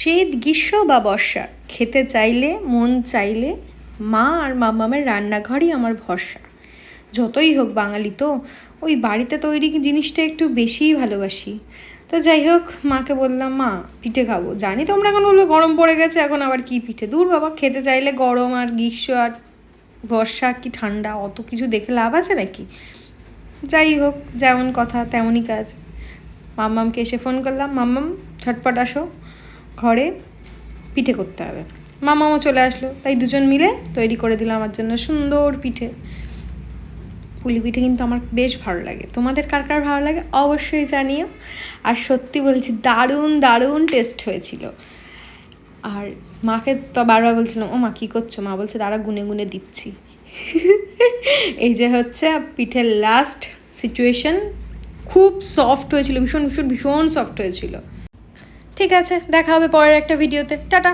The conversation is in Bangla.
শীত, গ্রীষ্ম বা বর্ষা, খেতে চাইলে মন চাইলে মা আর মামামের রান্নাঘরই আমার ভরসা। যতই হোক বাঙালি তো ওই বাড়িতে তৈরি জিনিসটা একটু বেশিই ভালোবাসি। তো যাই হোক, মাকে বললাম মা পিঠে খাবো। জানি তোমরা এখন বলবে গরম পড়ে গেছে, এখন আবার কি পিঠে? দূর বাবা, খেতে চাইলে গরম আর গ্রীষ্ম আর বর্ষা কি ঠান্ডা অত কিছু দেখে লাভ আছে নাকি? যাই হোক, যেমন কথা তেমনই কাজ। মাম্মামকে এসে ফোন করলাম, মাম্মাম ঝটপট আসো, ঘরে পিঠে করতে হবে। মামামও চলে আসলো, তাই দুজন মিলে তৈরি করে দিলাম আমার জন্য সুন্দর পিঠে। পুলি পিঠে কিন্তু আমার বেশ ভালো লাগে। তোমাদের কার কার ভালো লাগে অবশ্যই জানিও। আর সত্যি বলছি, দারুণ দারুণ টেস্ট হয়েছিল। আর মাকে তো বারবার বলছিলাম, ও মা কী করছো? মা বলছে দাঁড়া গুনে গুনে দিচ্ছি। এই যে হচ্ছে পিঠের লাস্ট সিচুয়েশন। খুব সফট হয়েছিল, ভীষণ ভীষণ ভীষণ সফট হয়েছিল। ঠিক আছে, দেখা হবে পরের একটা ভিডিওতে। টাটা।